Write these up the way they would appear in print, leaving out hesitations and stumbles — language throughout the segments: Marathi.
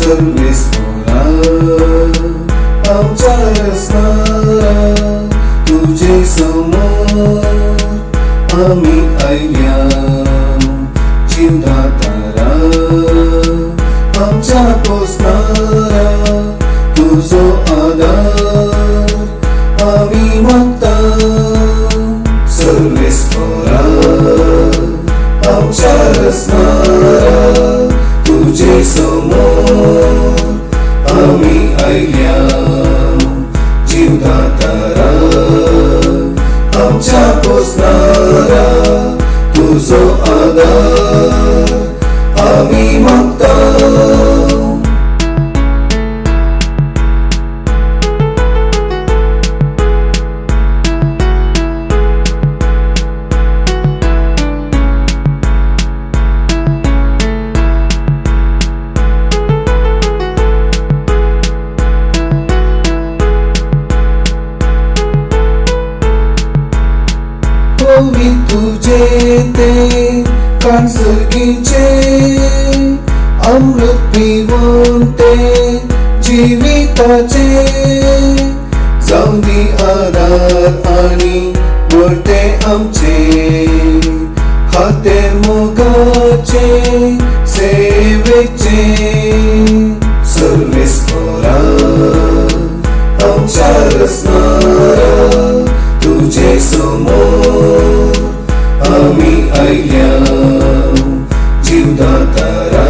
सर्वेस मोरा आमच्या रसणारा तुझे समोर आम्ही आयल्या जीवदातारा आमच्या पोसणारा तुझो आधार आम्ही मागता सर्वेस मोरा आमच्या रसणारा तुझे समोर आम्ही आयल्या जीवदातारा आमच्या पोसणारा तुझो आधार आम्ही मागता मी तुझे ते कानसर्गीचे अमृत पिवून ते जीविताचे जाऊन दी आधार आणि वळते आमचे हाते मोगाचे सेवेचे सर्वेस मोरा आमच्या रसणारा तुझे समोर आम्ही आयल्या जीवदातारा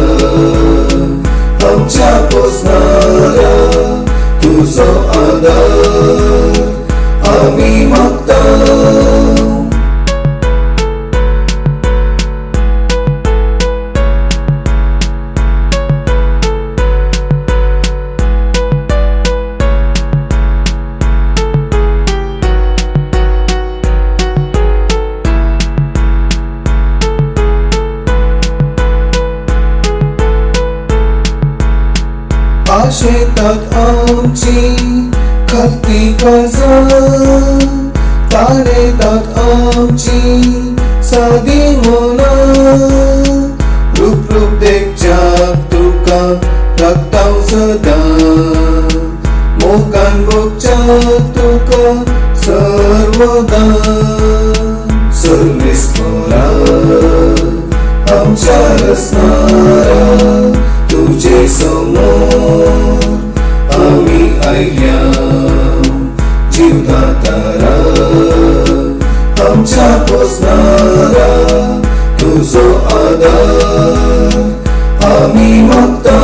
आमच्या पोसणारा तुझो आधार आम्ही मागता शेतात आमची खालती काळजा तारेतात आमची साधी मोना रूप रूप देखच्या तुका राखताव सदा मोगान बोगच्या तुका सर्वदा सर्वेस मोरा आमच्या रसणारा तुझे समोर आम्ही आयल्या जीवदातारा आमच्या पोसणारा तुझो आधार आम्ही मागता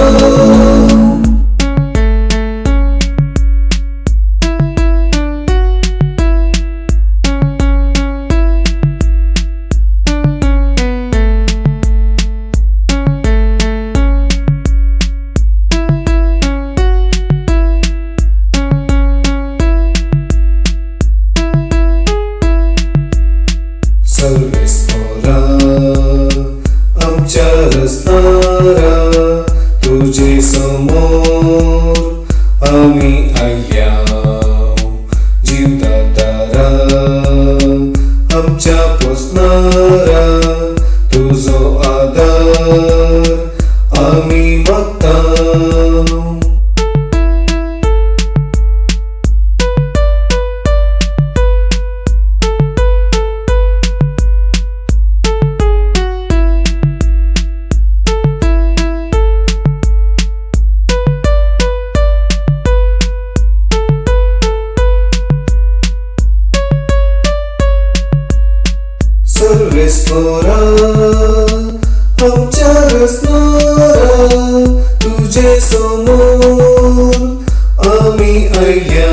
सर्वेस मोरा आमच्या रसणारा तुझे समोर आम्ही आयल्या जीवदातारा आमच्या पोसणारा तुझो आधार आम्ही मागता सर्वेस मोरा आमच्या रसणारा तुझे समोर आम्ही आयल्या